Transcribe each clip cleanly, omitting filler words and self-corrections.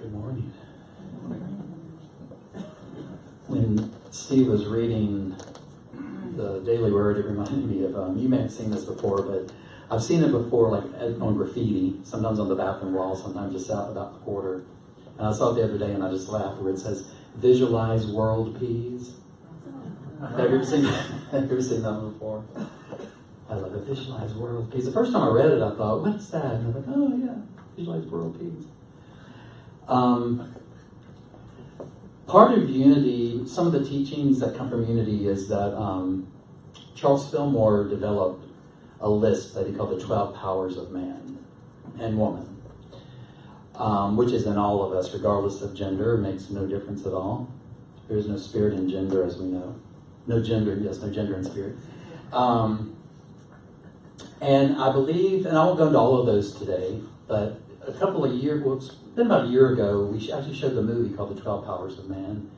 Good morning. When Steve was reading the Daily Word, it reminded me of, you may have seen this before, but I've seen it before, like on graffiti, sometimes on the bathroom wall, sometimes just out about the quarter. And I saw it the other day and I just laughed where it says, "Visualize world peace." Have you ever seen that? Have you ever seen that one before? I love it. Visualize world peace. The first time I read it, I thought, what's that? And I was like, oh yeah, visualize world peace. Part of Unity, some of the teachings that come from Unity is that Charles Fillmore developed a list that he called the 12 powers of man and woman, which is in all of us, regardless of gender. It makes no difference at all. There is no spirit in gender, as we know. No gender, yes, no gender in spirit. And I believe, and I won't go into all of those today, but a couple of years, well, it's been about a year ago, we actually showed the movie called The 12 Powers of Man,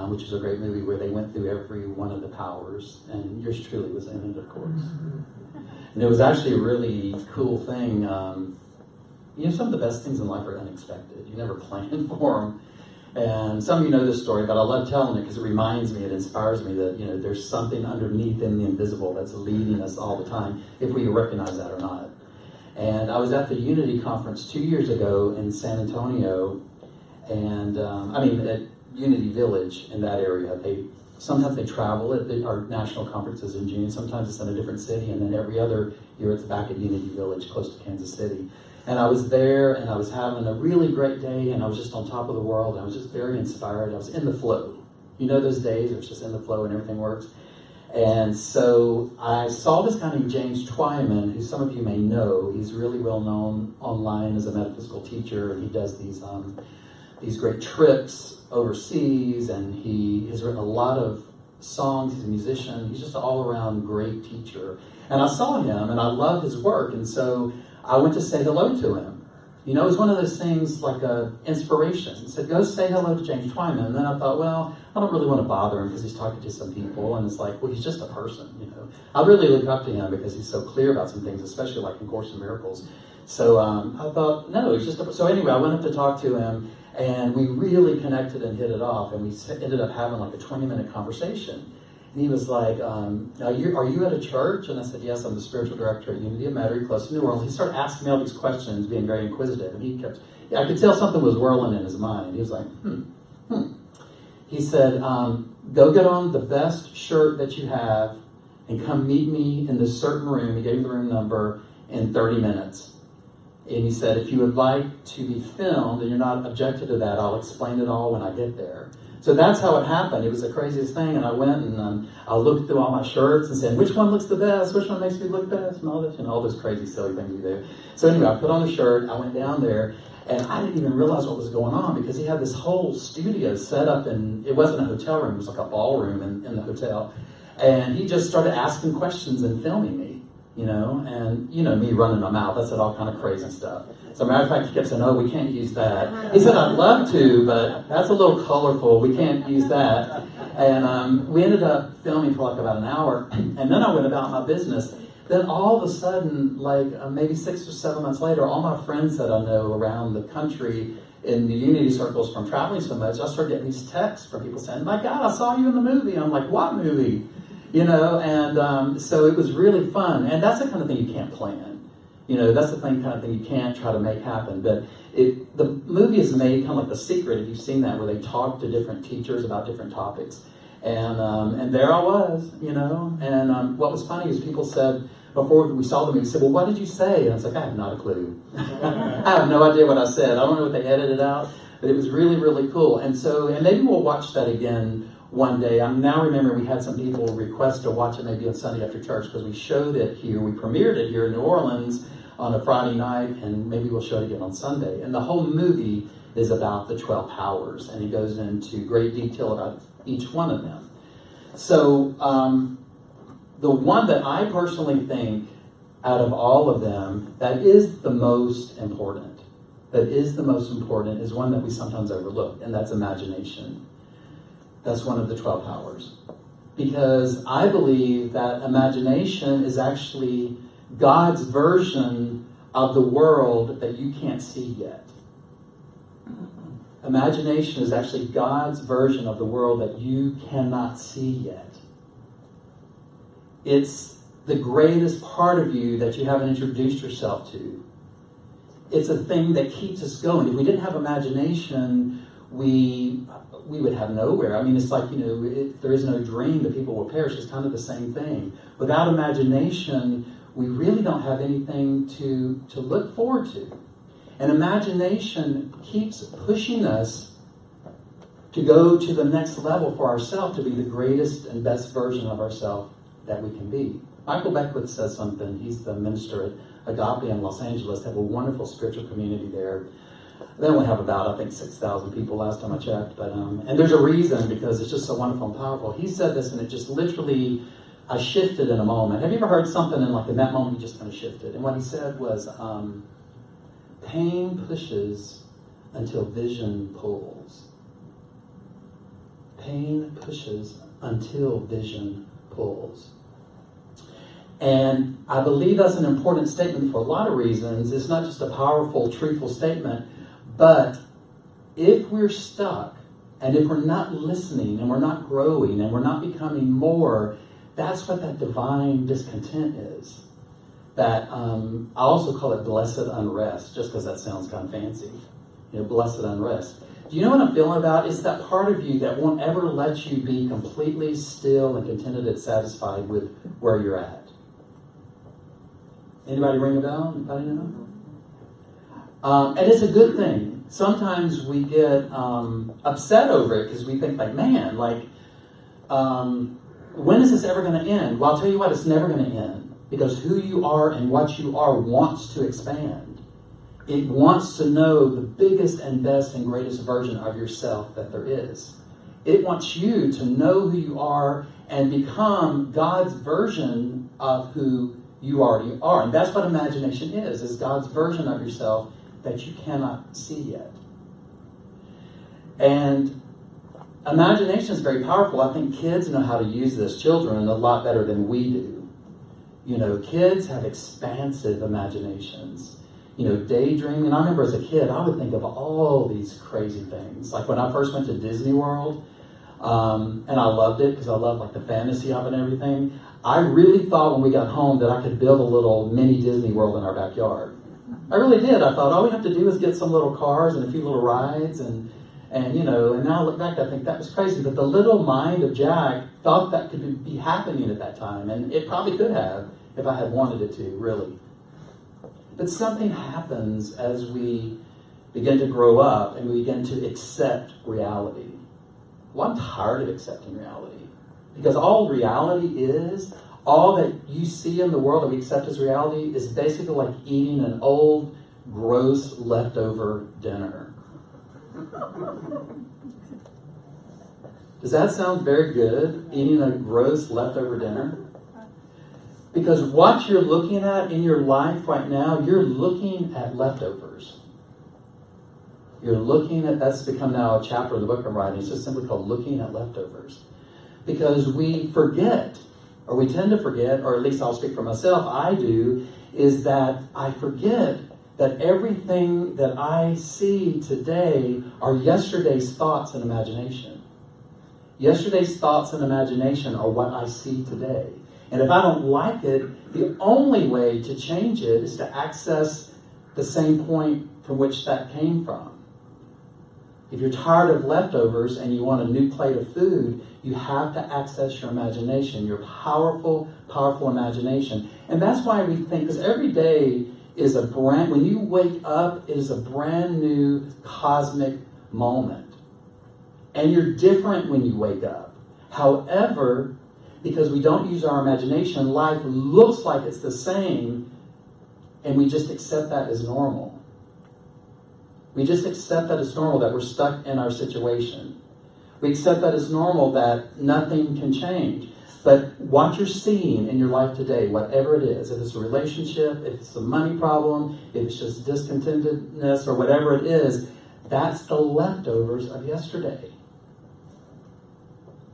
which is a great movie where they went through every one of the powers, and yours truly was in it, of course. And it was actually a really cool thing. You know, some of the best things in life are unexpected. You never plan for them. And some of you know this story, but I love telling it because it reminds me, it inspires me that, you know, there's something underneath in the invisible that's leading us all the time, if we recognize that or not. And I was at the Unity conference 2 years ago in San Antonio, and at Unity Village in that area. Sometimes they travel at our national conferences in June, sometimes it's in a different city, and then every other year it's back at Unity Village, close to Kansas City. And I was there, and I was having a really great day, and I was just on top of the world, and I was just very inspired. I was in the flow. You know those days where it's just in the flow and everything works? And so I saw this guy named James Twyman, who some of you may know. He's really well known online as a metaphysical teacher, and he does these great trips overseas, and he has written a lot of songs. He's a musician. He's just an all-around great teacher. And I saw him, and I love his work, and so I went to say hello to him. You know, it was one of those things like a inspiration. He said, go say hello to James Twyman. And then I thought, well, I don't really want to bother him because he's talking to some people. And it's like, well, he's just a person, you know. I really look up to him because he's so clear about some things, especially like in Course in Miracles. So I thought, no, he's just a... So anyway, I went up to talk to him, and we really connected and hit it off. And we ended up having like a 20-minute conversation. And he was like, are you at a church? And I said, yes, I'm the spiritual director at Unity of Metairie, close to New Orleans. He started asking me all these questions, being very inquisitive. And I could tell something was whirling in his mind. He was like, He said, go get on the best shirt that you have and come meet me in this certain room. He gave me the room number in 30 minutes. And he said, if you would like to be filmed and you're not objected to that, I'll explain it all when I get there. So that's how it happened. It was the craziest thing. And I went and I looked through all my shirts and said, which one looks the best? Which one makes me look best? And all this, all those crazy, silly things we do. So anyway, I put on the shirt. I went down there, and I didn't even realize what was going on because he had this whole studio set up, and it wasn't a hotel room. It was like a ballroom in the hotel. And he just started asking questions and filming me, you know, and, you know, me running my mouth. I said all kind of crazy stuff. As a matter of fact, he kept saying, oh, we can't use that. He said, I'd love to, but that's a little colorful. We can't use that. And we ended up filming for like about an hour, and then I went about my business. Then all of a sudden, like maybe 6 or 7 months later, all my friends that I know around the country in the Unity circles from traveling so much, I started getting these texts from people saying, my God, I saw you in the movie. And I'm like, what movie? You know, and so it was really fun. And that's the kind of thing you can't plan. You know, that's the kind of thing you can't try to make happen. But the movie is made kind of like The Secret, if you've seen that, where they talk to different teachers about different topics. And there I was, you know. And what was funny is people said, before we saw the movie, said, well, what did you say? And I was like, I have not a clue. I have no idea what I said. I don't know what they edited out. But it was really, really cool. And maybe we'll watch that again one day. I now remember we had some people request to watch it maybe on Sunday after church because we showed it here. We premiered it here in New Orleans on a Friday night, and maybe we'll show it again on Sunday. And the whole movie is about the 12 powers, and he goes into great detail about each one of them. So the one that I personally think out of all of them that is the most important, is one that we sometimes overlook, and that's imagination. That's one of the 12 powers. Because I believe that imagination is actually God's version of the world that you can't see yet. imagination is actually God's version of the world that you cannot see yet. It's the greatest part of you that you haven't introduced yourself to. It's a thing that keeps us going. If we didn't have imagination, we would have nowhere. I mean, it's like, if there is no dream, the people will perish. It's kind of the same thing. Without imagination, we really don't have anything to look forward to. And imagination keeps pushing us to go to the next level for ourselves, to be the greatest and best version of ourselves that we can be. Michael Beckwith says something. He's the minister at Agape in Los Angeles. They have a wonderful spiritual community there. They only have about, I think, 6,000 people last time I checked. But and there's a reason, because it's just so wonderful and powerful. He said this, and it just literally, I shifted in a moment. Have you ever heard something and in that moment you just kind of shifted? And what he said was, pain pushes until vision pulls. Pain pushes until vision pulls. And I believe that's an important statement for a lot of reasons. It's not just a powerful, truthful statement, but if we're stuck, and if we're not listening, and we're not growing, and we're not becoming more, that's what that divine discontent is. That I also call it blessed unrest, just because that sounds kind of fancy. Blessed unrest. Do you know what I'm feeling about? It's that part of you that won't ever let you be completely still and contented and satisfied with where you're at. Anybody ring a bell? Anybody know? And it's a good thing. Sometimes we get upset over it because we think man, when is this ever going to end? Well, I'll tell you what, it's never going to end. Because who you are and what you are wants to expand. It wants to know the biggest and best and greatest version of yourself that there is. It wants you to know who you are and become God's version of who you already are. And that's what imagination is God's version of yourself that you cannot see yet. And imagination is very powerful. I think kids know how to use this, children, a lot better than we do. Kids have expansive imaginations. Daydreaming. I remember as a kid, I would think of all these crazy things. Like when I first went to Disney World, and I loved it because I loved the fantasy of it and everything. I really thought when we got home that I could build a little mini Disney World in our backyard. I really did. I thought all we have to do is get some little cars and a few little rides and now I look back, I think that was crazy. But the little mind of Jack thought that could be happening at that time, and it probably could have if I had wanted it to, really. But something happens as we begin to grow up and we begin to accept reality. Well, I'm tired of accepting reality. Because all reality is, all that you see in the world that we accept as reality is basically like eating an old, gross, leftover dinner. Does that sound very good, eating a gross, leftover dinner? Because what you're looking at in your life right now, you're looking at leftovers. You're looking at, that's become now a chapter of the book I'm writing. It's just simply called Looking at Leftovers. Because we forget, or we tend to forget, or at least I'll speak for myself, I do, is that I forget that everything that I see today are yesterday's thoughts and imagination. Yesterday's thoughts and imagination are what I see today. And if I don't like it, the only way to change it is to access the same point from which that came from. If you're tired of leftovers and you want a new plate of food, you have to access your imagination, your powerful, powerful imagination. And that's why we think, because every day is when you wake up, it is a brand new cosmic moment. And you're different when you wake up. However, because we don't use our imagination, life looks like it's the same, and we just accept that as normal. We just accept that as normal, that we're stuck in our situation. We accept that as normal, that nothing can change. But what you're seeing in your life today, whatever it is, if it's a relationship, if it's a money problem, if it's just discontentedness or whatever it is, that's the leftovers of yesterday.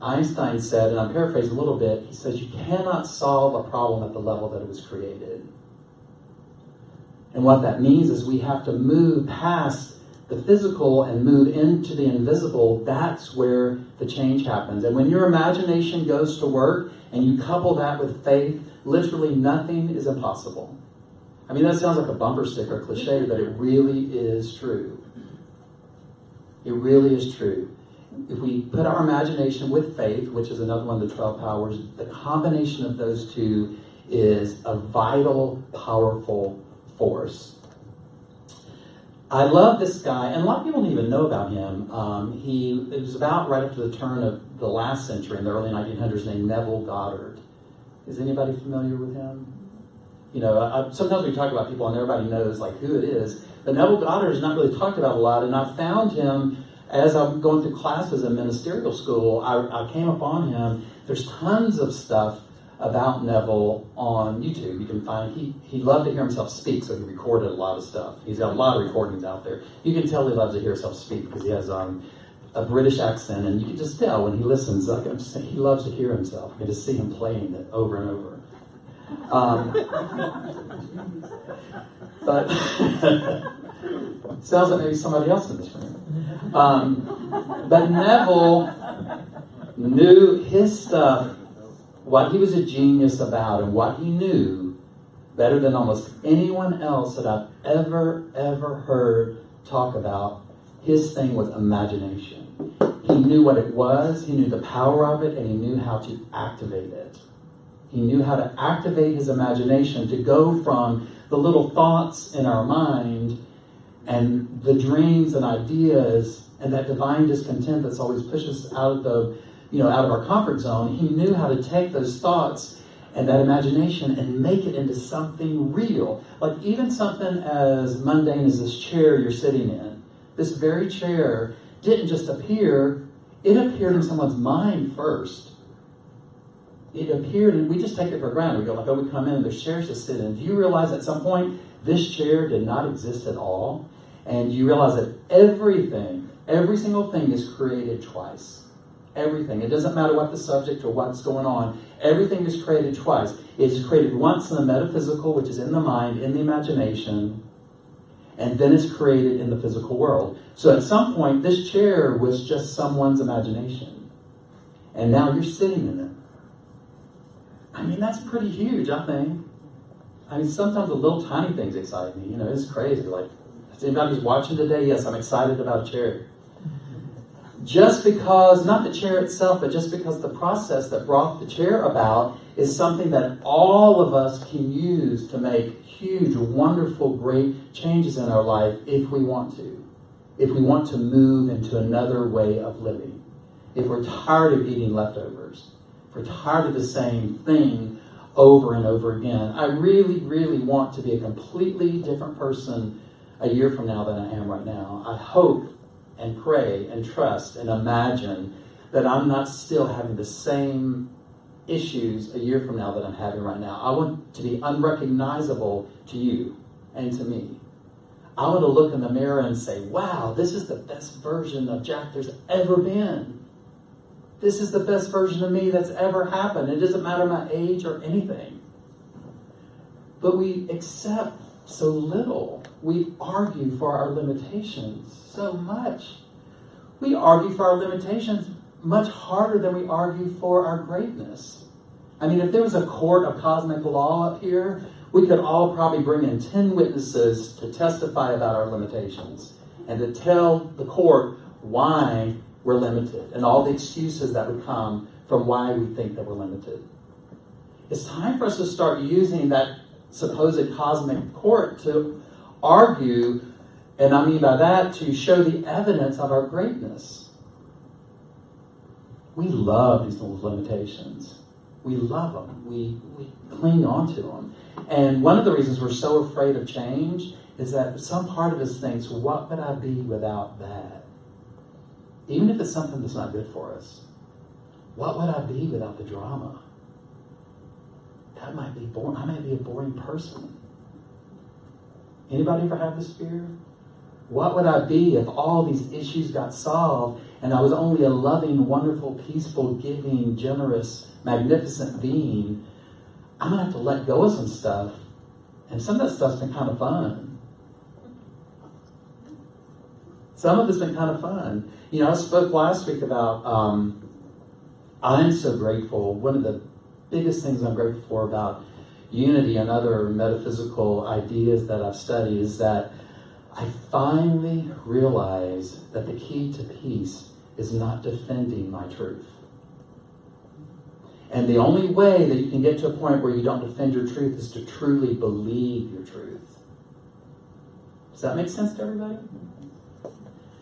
Einstein said, and I'm paraphrasing a little bit, he says, you cannot solve a problem at the level that it was created. And what that means is we have to move past the physical and move into the invisible, that's where the change happens. And when your imagination goes to work and you couple that with faith, literally nothing is impossible. I mean, that sounds like a bumper sticker cliche, but it really is true. It really is true. If we put our imagination with faith, which is another one of the 12 powers, the combination of those two is a vital, powerful force. I love this guy, and a lot of people don't even know about him. It was about right after the turn of the last century, in the early 1900s, named Neville Goddard. Is anybody familiar with him? You know, sometimes we talk about people and everybody knows like who it is, but Neville Goddard is not really talked about a lot, and I found him as I'm going through classes in ministerial school. I came upon him. There's tons of stuff about Neville on YouTube. You can find, he loved to hear himself speak, so he recorded a lot of stuff. He's got a lot of recordings out there. You can tell he loves to hear himself speak because he has a British accent, and you can just tell when he listens, like I'm just saying, he loves to hear himself. You can just see him playing it over and over. But sounds like maybe somebody else in this room. But Neville knew his stuff, what he was a genius about, and what he knew better than almost anyone else that I've ever heard talk about. His thing was imagination. He knew what it was, he knew the power of it, and he knew how to activate it. He knew how to activate his imagination to go from the little thoughts in our mind and the dreams and ideas and that divine discontent that's always pushed us out of our comfort zone. He knew how to take those thoughts and that imagination and make it into something real. Like even something as mundane as this chair you're sitting in. This very chair didn't just appear, it appeared in someone's mind first. It appeared, and we just take it for granted. We go like, oh, we come in and there's chairs to sit in. Do you realize at some point this chair did not exist at all? And you realize that everything, every single thing is created twice. Everything. It doesn't matter what the subject or what's going on. Everything is created twice. It is created once in the metaphysical, which is in the mind, in the imagination, and then it's created in the physical world. So at some point, this chair was just someone's imagination. And now you're sitting in it. I mean, that's pretty huge, I think. I mean, sometimes the little tiny things excite me. You know, it's crazy. Like, if anybody's watching today, yes, I'm excited about a chair. Just because, not the chair itself, but just because the process that brought the chair about is something that all of us can use to make huge, wonderful, great changes in our life if we want to. If we want to move into another way of living. If we're tired of eating leftovers. If we're tired of the same thing over and over again. I really, really want to be a completely different person a year from now than I am right now. I hope and pray and trust and imagine that I'm not still having the same issues a year from now that I'm having right now. I want to be unrecognizable to you and to me. I want to look in the mirror and say, wow, this is the best version of Jack there's ever been. This is the best version of me that's ever happened. It doesn't matter my age or anything. But we accept so little. We argue for our limitations so much. We argue for our limitations much harder than we argue for our greatness. I mean, if there was a court of cosmic law up here, we could all probably bring in 10 witnesses to testify about our limitations and to tell the court why we're limited and all the excuses that would come from why we think that we're limited. It's time for us to start using that supposed cosmic court to argue, and I mean by that, to show the evidence of our greatness. We love these little limitations. We love them. We cling on to them. And one of the reasons we're so afraid of change is that some part of us thinks, what would I be without that? Even if it's something that's not good for us. What would I be without the drama? That might be boring. I might be a boring person. Anybody ever have this fear? What would I be if all these issues got solved and I was only a loving, wonderful, peaceful, giving, generous, magnificent being? I'm going to have to let go of some stuff. And some of that stuff's been kind of fun. Some of it's been kind of fun. You know, I spoke last week about, I'm so grateful. One of the biggest things I'm grateful for about unity and other metaphysical ideas that I've studied is that I finally realize that the key to peace is not defending my truth. And the only way that you can get to a point where you don't defend your truth is to truly believe your truth. Does that make sense to everybody?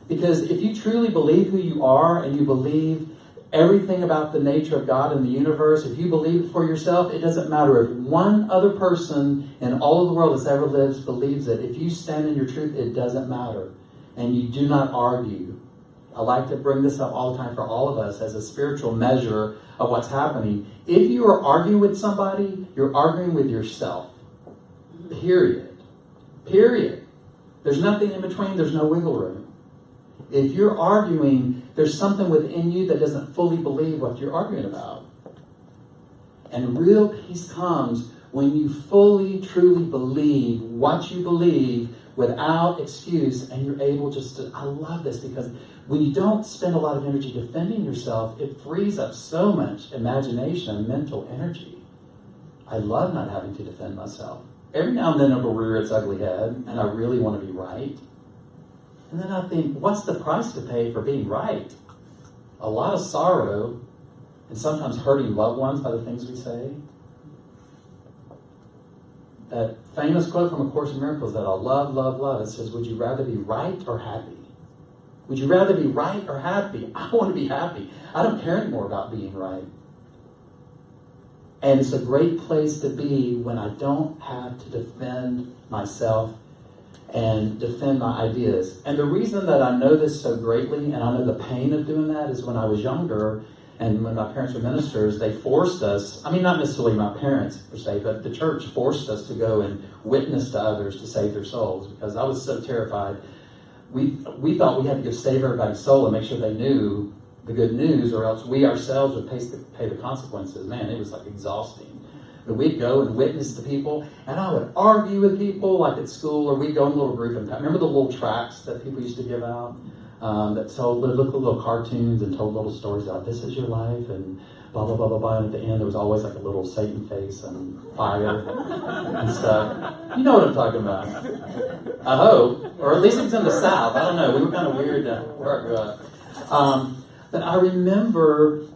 Because if you truly believe who you are and you believe everything about the nature of God and the universe, if you believe it for yourself, it doesn't matter if one other person in all of the world that's ever lived believes it. If you stand in your truth, it doesn't matter. And you do not argue. I like to bring this up all the time for all of us as a spiritual measure of what's happening. If you are arguing with somebody, you're arguing with yourself. Period. Period. There's nothing in between. There's no wiggle room. If you're arguing, there's something within you that doesn't fully believe what you're arguing about. And real peace comes when you fully, truly believe what you believe without excuse, and you're able just to, I love this, because when you don't spend a lot of energy defending yourself, it frees up so much imagination and mental energy. I love not having to defend myself. Every now and then it'll rear its ugly head, and I really want to be right. And then I think, what's the price to pay for being right? A lot of sorrow, and sometimes hurting loved ones by the things we say. That famous quote from A Course in Miracles that I love, love, love, it says, would you rather be right or happy? Would you rather be right or happy? I want to be happy. I don't care anymore about being right. And it's a great place to be when I don't have to defend myself and defend my ideas. And the reason that I know this so greatly, and I know the pain of doing that, is when I was younger, and when my parents were ministers, they forced us, I mean, not necessarily my parents per se, but the church forced us to go and witness to others to save their souls, because I was so terrified. We thought we had to go save everybody's soul and make sure they knew the good news, or else we ourselves would pay the consequences. Man, it was like exhausting. But we'd go and witness to people, and I would argue with people, like at school, or we'd go in a little group. And remember the little tracts that people used to give out that told little cartoons and told little stories about this is your life and blah, blah, blah, blah, blah. And at the end, there was always like a little Satan face and fire and stuff. You know what I'm talking about. I hope. Or at least it was in the South. I don't know. We were kind of weird where I grew up. But I remember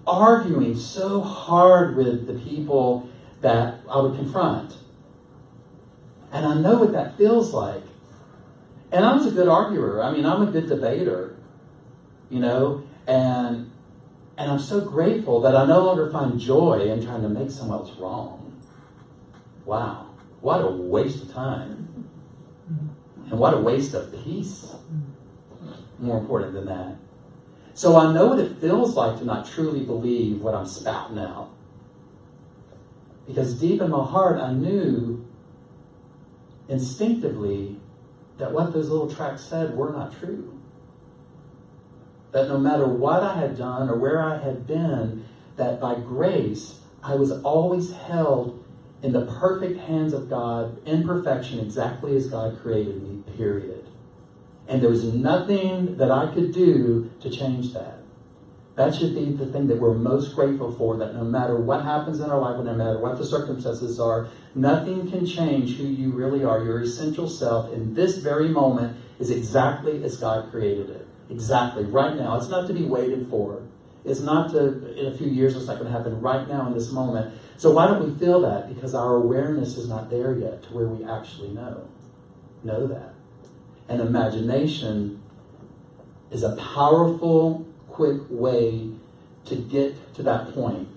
arguing so hard with the people that I would confront. And I know what that feels like. And I was a good arguer. I mean, I'm a good debater, you know, and I'm so grateful that I no longer find joy in trying to make someone else wrong. Wow. What a waste of time. And what a waste of peace. More important than that. So I know what it feels like to not truly believe what I'm spouting out. Because deep in my heart, I knew instinctively that what those little tracts said were not true. That no matter what I had done or where I had been, that by grace, I was always held in the perfect hands of God, in perfection, exactly as God created me, period. And there was nothing that I could do to change that. That should be the thing that we're most grateful for, that no matter what happens in our life, no matter what the circumstances are, nothing can change who you really are. Your essential self in this very moment is exactly as God created it. Exactly. Right now. It's not to be waited for. It's not to, in a few years, it's not going to happen right now in this moment. So why don't we feel that? Because our awareness is not there yet to where we actually know that. And imagination is a powerful, quick way to get to that point.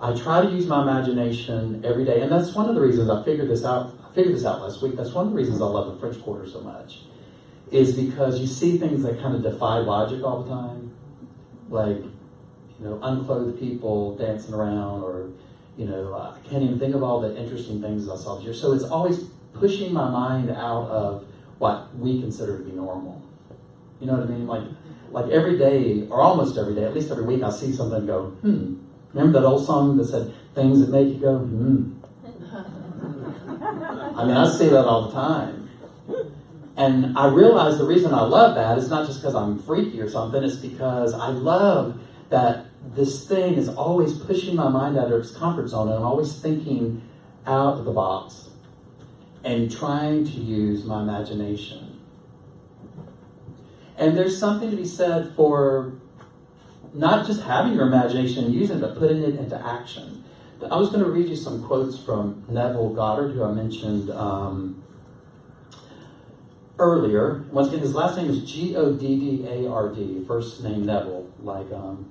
I try to use my imagination every day, and that's one of the reasons I figured this out last week. That's one of the reasons I love the French Quarter so much, is because you see things that kind of defy logic all the time, like, unclothed people dancing around, or, I can't even think of all the interesting things I saw this year. So it's always pushing my mind out of what we consider to be normal. You know what I mean? Like every day, or almost every day, at least every week, I see something and go, Remember that old song that said, things that make you go, I mean, I see that all the time. And I realized the reason I love that is not just because I'm freaky or something, it's because I love that this thing is always pushing my mind out of its comfort zone, and I'm always thinking out of the box and trying to use my imagination. And there's something to be said for not just having your imagination and using it, but putting it into action. I was going to read you some quotes from Neville Goddard, who I mentioned earlier. Once again, his last name is Goddard, first name Neville. Like,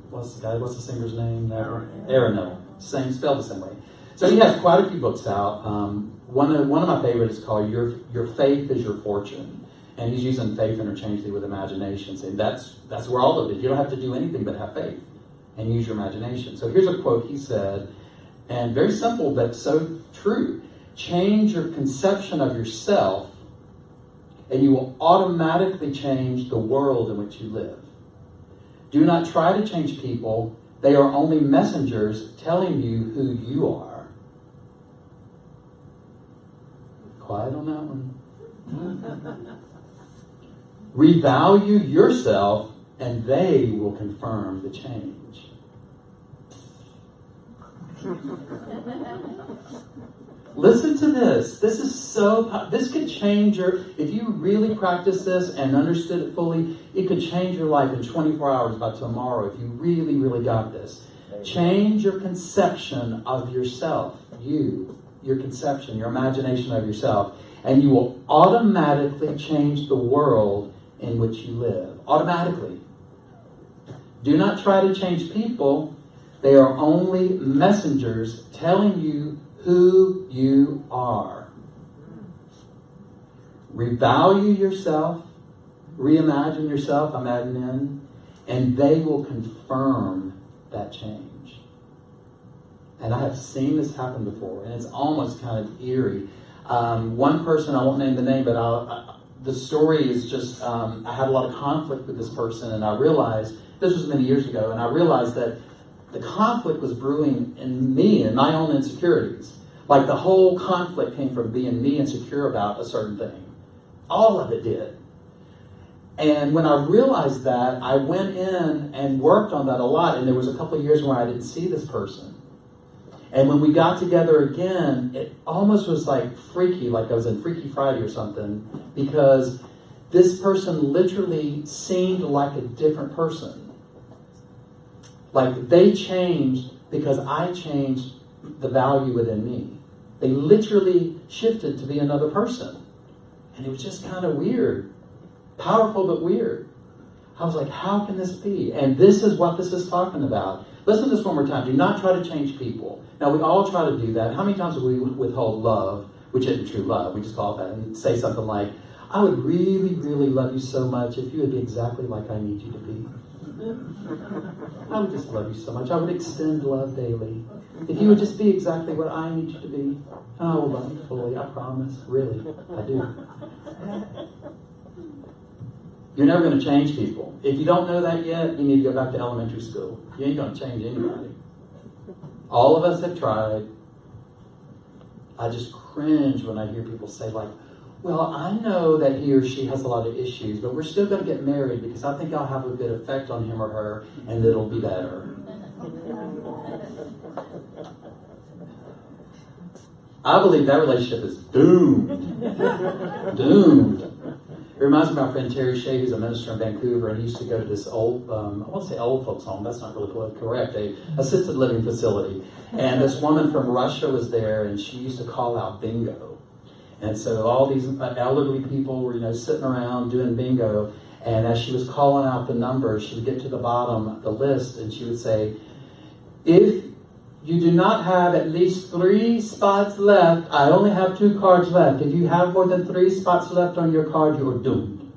what's the singer's name? Aaron Neville. Same, spelled the same way. So he has quite a few books out. One of my favorites is called Your Faith is Your Fortune. And he's using faith interchangeably with imagination, saying that's where all of it is. You don't have to do anything but have faith and use your imagination. So here's a quote he said, and very simple but so true. Change your conception of yourself, and you will automatically change the world in which you live. Do not try to change people. They are only messengers telling you who you are. Quiet on that one. Revalue yourself, and they will confirm the change. Listen to this. This could change if you really practice this and understood it fully, it could change your life in 24 hours by tomorrow if you really, really got this. Change your conception of yourself. Your conception, your imagination of yourself, and you will automatically change the world in which you live. Automatically. Do not try to change people. They are only messengers telling you who you are. Revalue yourself, reimagine yourself, imagine, and they will confirm that change. And I have seen this happen before, and it's almost kind of eerie. One person, I won't name the name, but the story is just, I had a lot of conflict with this person, and I realized, this was many years ago, and I realized that the conflict was brewing in me and my own insecurities. Like the whole conflict came from being me insecure about a certain thing. All of it did. And when I realized that, I went in and worked on that a lot, and there was a couple of years where I didn't see this person. And when we got together again, it almost was like freaky, like I was in Freaky Friday or something, because this person literally seemed like a different person. Like they changed because I changed the value within me. They literally shifted to be another person. And it was just kind of weird. Powerful but weird. I was like, how can this be? And this is what this is talking about. Listen to this one more time. Do not try to change people. Now, we all try to do that. How many times do we withhold love, which isn't true love? We just call it that and say something like, I would really, really love you so much if you would be exactly like I need you to be. I would just love you so much. I would extend love daily. If you would just be exactly what I need you to be, I will love you fully. I promise. Really, I do. You're never going to change people. If you don't know that yet, you need to go back to elementary school. You ain't going to change anybody. All of us have tried. I just cringe when I hear people say like, well, I know that he or she has a lot of issues, but we're still going to get married because I think I'll have a good effect on him or her, and it'll be better. I believe that relationship is doomed. Doomed. It reminds me of my friend Terry Shea, who's a minister in Vancouver, and he used to go to this old, I won't say old folks home, that's not really correct, a assisted living facility. And this woman from Russia was there, and she used to call out bingo. And so all these elderly people were, sitting around doing bingo, and as she was calling out the numbers, she would get to the bottom of the list, and she would say, if you do not have at least 3 spots left, I only have 2 cards left. If you have more than 3 spots left on your card, you are doomed.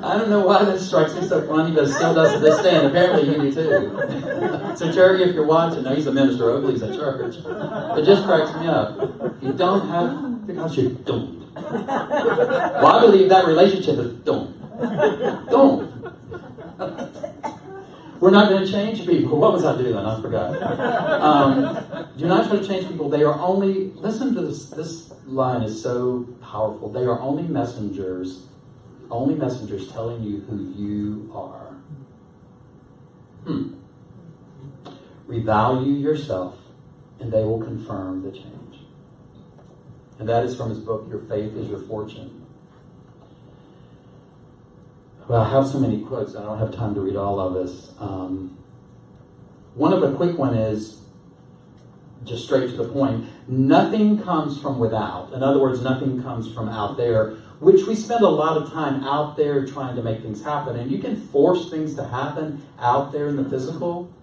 I don't know why that strikes me so funny, but it still does to this day, and apparently you do too. So Terry, if you're watching, no, he's a minister, Oakley's at church. It just cracks me up. If you don't have, because you're doomed. Well, I believe that relationship is doomed. Doomed. We're not going to change people. What was I doing? I forgot. Do not try to change people. They are only, listen to this. This line is so powerful. They are only messengers telling you who you are. Revalue yourself, and they will confirm the change. And that is from his book, Your Faith is Your Fortune. Well, I have so many quotes, I don't have time to read all of this. One of the quick one is, just straight to the point, nothing comes from without. In other words, nothing comes from out there, which we spend a lot of time out there trying to make things happen. And you can force things to happen out there in the physical.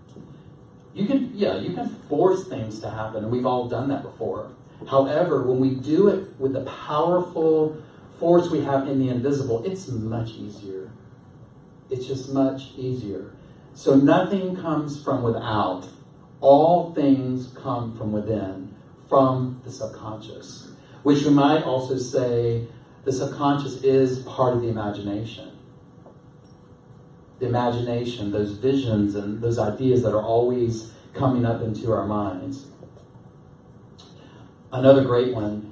You can force things to happen, and we've all done that before. However, when we do it with the powerful force we have in the invisible, it's much easier. It's just much easier. So nothing comes from without. All things come from within, from the subconscious. Which we might also say the subconscious is part of the imagination. The imagination, those visions and those ideas that are always coming up into our minds. Another great one.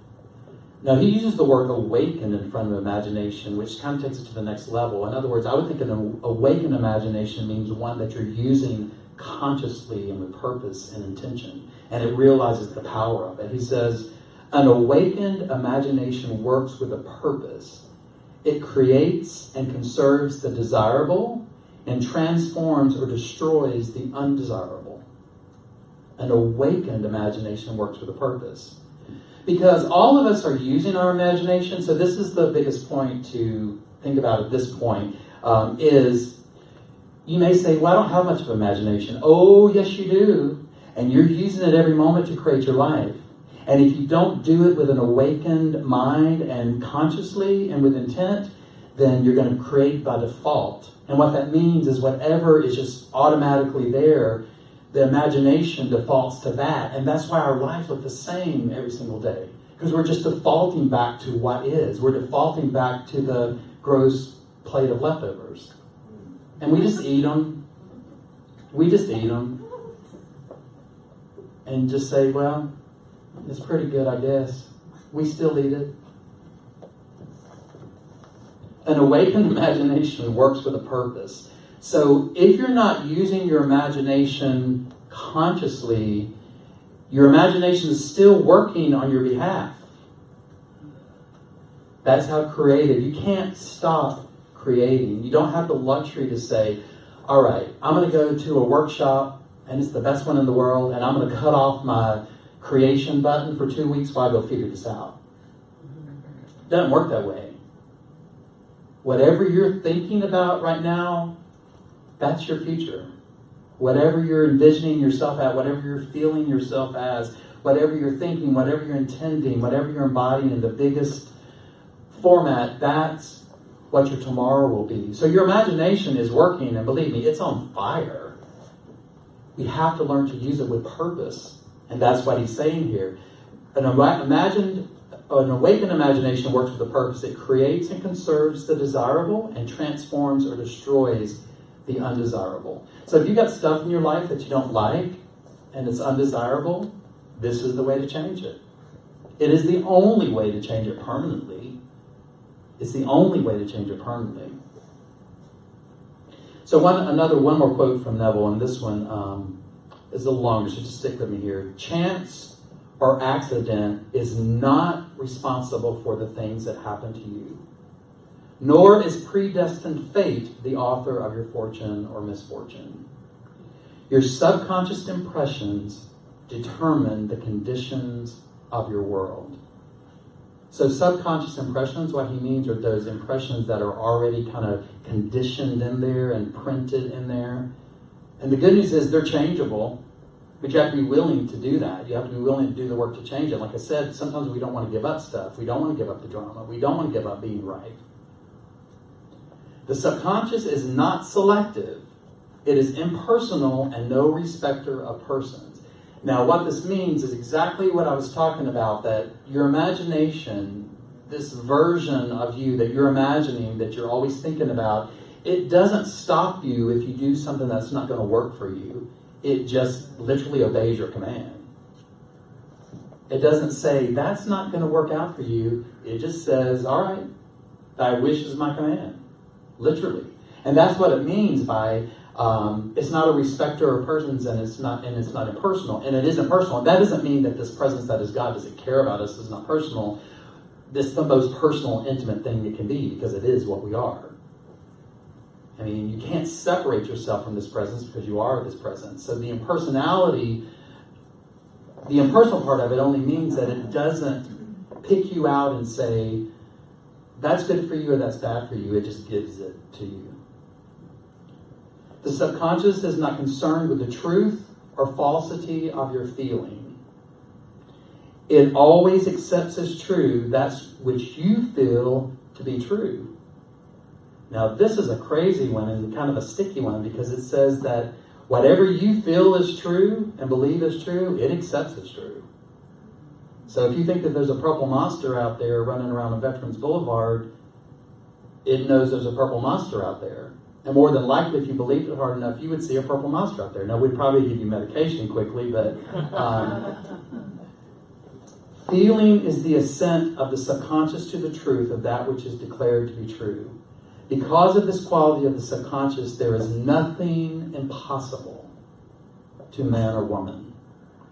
Now, he uses the word awakened in front of imagination, which kind of takes it to the next level. In other words, I would think an awakened imagination means one that you're using consciously and with purpose and intention, and it realizes the power of it. He says, an awakened imagination works with a purpose. It creates and conserves the desirable and transforms or destroys the undesirable. An awakened imagination works with a purpose. Because all of us are using our imagination, so this is the biggest point to think about at this point, is you may say, well, I don't have much of imagination. Oh, yes, you do. And you're using it every moment to create your life. And if you don't do it with an awakened mind and consciously and with intent, then you're going to create by default. And what that means is whatever is just automatically there, the imagination defaults to that. And that's why our life looks the same every single day. Because we're just defaulting back to what is. We're defaulting back to the gross plate of leftovers. And we just eat them. We just eat them. And just say, well, it's pretty good, I guess. We still eat it. An awakened imagination works with a purpose. So if you're not using your imagination consciously, your imagination is still working on your behalf. That's how creative. You can't stop creating. You don't have the luxury to say, all right, I'm going to go to a workshop, and it's the best one in the world, and I'm going to cut off my creation button for 2 weeks while I go figure this out. It doesn't work that way. Whatever you're thinking about right now, that's your future. Whatever you're envisioning yourself at, whatever you're feeling yourself as, whatever you're thinking, whatever you're intending, whatever you're embodying in the biggest format, that's what your tomorrow will be. So your imagination is working, and believe me, it's on fire. We have to learn to use it with purpose. And that's what he's saying here. An awakened imagination works with a purpose. It creates and conserves the desirable and transforms or destroys the undesirable. So if you've got stuff in your life that you don't like and it's undesirable, this is the way to change it. It is the only way to change it permanently. It's the only way to change it permanently. So one more quote from Neville, and this one is a little longer, so just stick with me here. Chance or accident is not responsible for the things that happen to you, nor is predestined fate the author of your fortune or misfortune. Your subconscious impressions determine the conditions of your world. So subconscious impressions, what he means are those impressions that are already kind of conditioned in there and printed in there. And the good news is they're changeable, but you have to be willing to do that. You have to be willing to do the work to change it. Like I said, sometimes we don't want to give up stuff. We don't want to give up the drama. We don't want to give up being right. The subconscious is not selective. It is impersonal and no respecter of persons. Now, what this means is exactly what I was talking about, that your imagination, this version of you that you're imagining, that you're always thinking about, it doesn't stop you if you do something that's not going to work for you. It just literally obeys your command. It doesn't say, that's not going to work out for you. It just says, all right, thy wish is my command. Literally. And that's what it means by, it's not a respecter of persons, and it's not impersonal. And it is impersonal. And that doesn't mean that this presence that is God doesn't care about us, is not personal. This is the most personal, intimate thing it can be, because it is what we are. I mean, you can't separate yourself from this presence because you are this presence. So the impersonality, the impersonal part of it only means that it doesn't pick you out and say, that's good for you or that's bad for you. It just gives it to you. The subconscious is not concerned with the truth or falsity of your feeling. It always accepts as true that which you feel to be true. Now, this is a crazy one and kind of a sticky one, because it says that whatever you feel is true and believe is true, it accepts as true. So if you think that there's a purple monster out there running around on Veterans Boulevard, it knows there's a purple monster out there. And more than likely, if you believed it hard enough, you would see a purple monster out there. Now, we'd probably give you medication quickly, but feeling is the assent of the subconscious to the truth of that which is declared to be true. Because of this quality of the subconscious, there is nothing impossible to man or woman.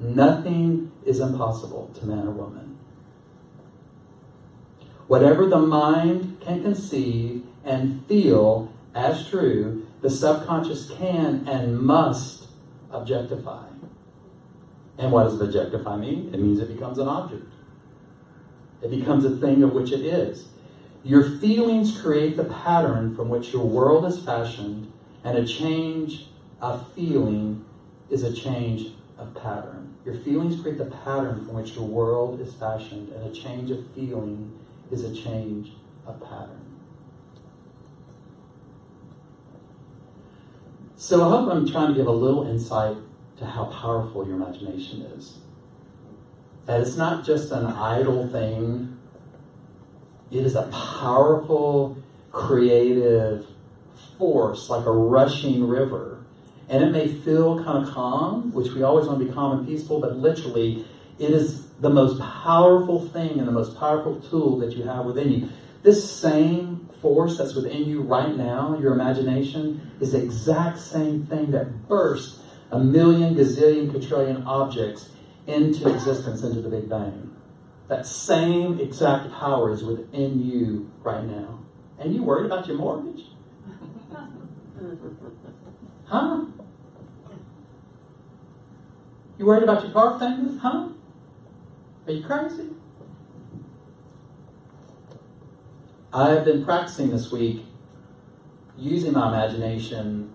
Nothing is impossible to man or woman. Whatever the mind can conceive and feel as true, the subconscious can and must objectify. And what does objectify mean? It means it becomes an object. It becomes a thing of which it is. Your feelings create the pattern from which your world is fashioned, and a change of feeling is a change of pattern. Your feelings create the pattern from which your world is fashioned, and a change of feeling is a change of pattern. So I hope I'm trying to give a little insight to how powerful your imagination is. That it's not just an idle thing. It is a powerful, creative force, like a rushing river. And it may feel kind of calm, which we always want to be calm and peaceful, but literally, it is the most powerful thing and the most powerful tool that you have within you. This same force that's within you right now, your imagination, is the exact same thing that burst a million, gazillion, quadrillion objects into existence, into the Big Bang. That same exact power is within you right now. And you worried about your mortgage? Huh? You worried about your car payment? Huh? Are you crazy? I've been practicing this week using my imagination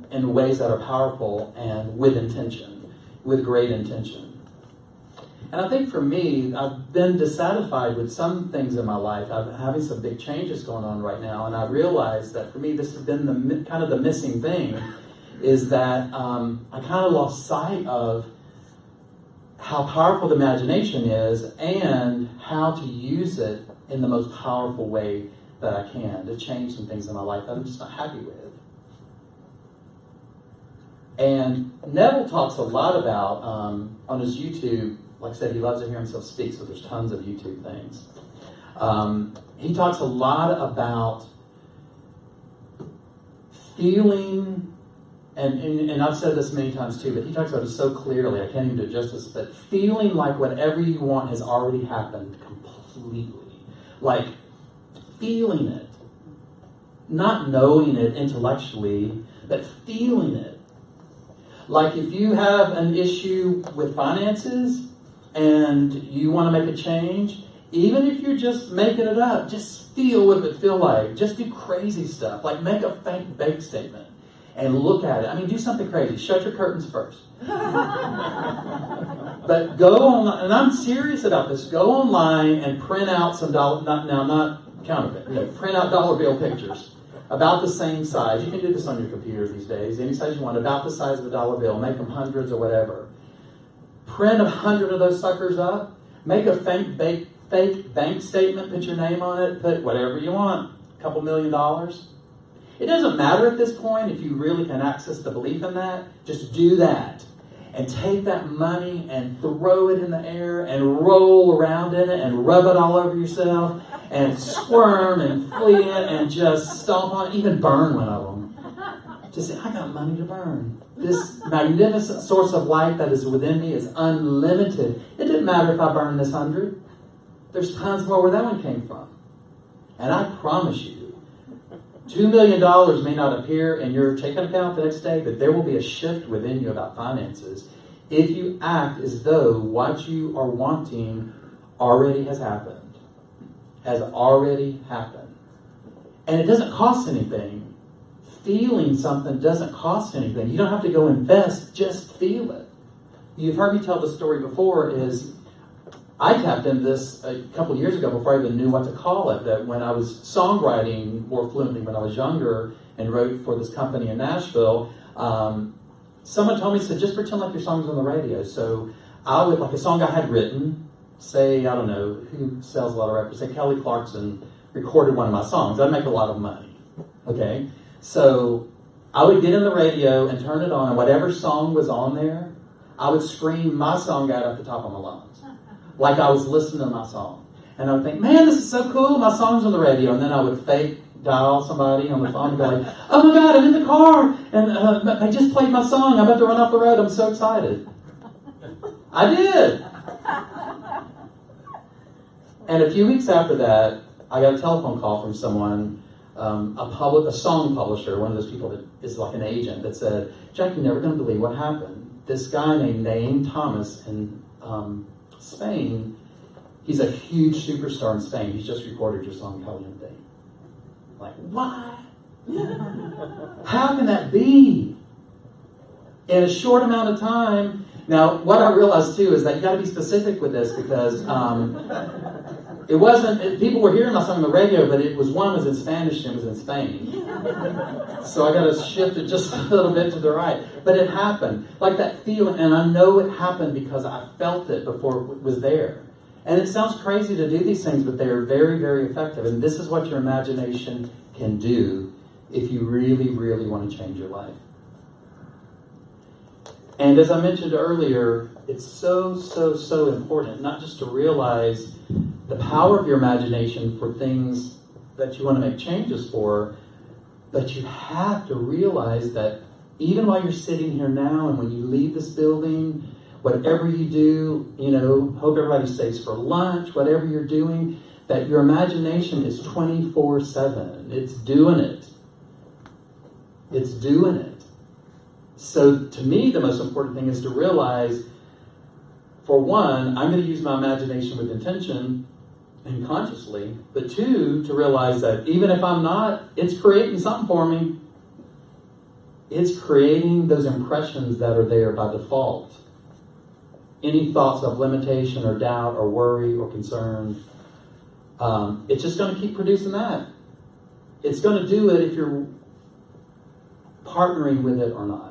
in ways that are powerful and with intention, with great intention. And I think for me, I've been dissatisfied with some things in my life. I'm having some big changes going on right now, and I realized that for me, this has been the kind of the missing thing, is that I kind of lost sight of how powerful the imagination is and how to use it in the most powerful way that I can to change some things in my life that I'm just not happy with. And Neville talks a lot about, on his YouTube, like I said, he loves to hear himself speak, so there's tons of YouTube things. He talks a lot about feeling, and I've said this many times too, but he talks about it so clearly, I can't even do it justice, but feeling like whatever you want has already happened completely. Like, feeling it. Not knowing it intellectually, but feeling it. Like if you have an issue with finances and you want to make a change, even if you're just making it up, just feel what it feel like. Just do crazy stuff. Like make a fake bank statement and look at it. I mean, do something crazy. Shut your curtains first. But go online, and I'm serious about this. Go online and print out some dollar, not counterfeit, print out dollar bill pictures about the same size. You can do this on your computer these days, any size you want, about the size of a dollar bill. Make them hundreds or whatever. Print 100 of those suckers up. Make a fake bank statement. Put your name on it. Put whatever you want. $2 million. It doesn't matter at this point if you really can access the belief in that. Just do that. And take that money and throw it in the air and roll around in it and rub it all over yourself and squirm and flee it and just stomp on it, even burn one of them. Just say, I got money to burn. This magnificent source of life that is within me is unlimited. It didn't matter if I burned this 100. There's tons more where that one came from. And I promise you, $2 million may not appear in your checking account the next day, but there will be a shift within you about finances if you act as though what you are wanting already has happened. Has already happened. And it doesn't cost anything. Feeling something doesn't cost anything. You don't have to go invest, just feel it. You've heard me tell the story before is I tapped into this a couple of years ago before I even knew what to call it, that when I was songwriting more fluently when I was younger and wrote for this company in Nashville, someone told me, said, just pretend like your song's on the radio. So I would, like a song I had written, say, I don't know, who sells a lot of records, say Kelly Clarkson recorded one of my songs. I'd make a lot of money, okay? So I would get in the radio and turn it on, and whatever song was on there, I would scream my song out at the top of my lungs. Like I was listening to my song. And I would think, man, this is so cool, my song's on the radio. And then I would fake dial somebody on the phone and go like, oh my God, I'm in the car, and I just played my song, I'm about to run off the road, I'm so excited. I did. And a few weeks after that, I got a telephone call from someone, a song publisher, one of those people that is like an agent, that said, Jack, you're never going to believe what happened. This guy named Naeem Thomas in Spain, he's a huge superstar in Spain. He's just recorded your song Caliente. Like, what? How can that be? In a short amount of time. Now, what I realized too is that you got to be specific with this because it wasn't. People were hearing my song on the radio, but one was in Spanish and it was in Spain. So I got to shift it just a little bit to the right. But it happened, like that feeling, and I know it happened because I felt it before it was there. And it sounds crazy to do these things, but they are very, very effective. And this is what your imagination can do if you really, really want to change your life. And as I mentioned earlier, it's so, so, so important not just to realize the power of your imagination for things that you want to make changes for, but you have to realize that even while you're sitting here now and when you leave this building, whatever you do, hope everybody stays for lunch, whatever you're doing, that your imagination is 24/7. It's doing it. It's doing it. So to me, the most important thing is to realize, for one, I'm going to use my imagination with intention and consciously, but two, to realize that even if I'm not, it's creating something for me. It's creating those impressions that are there by default. Any thoughts of limitation or doubt or worry or concern, it's just going to keep producing that. It's going to do it if you're partnering with it or not.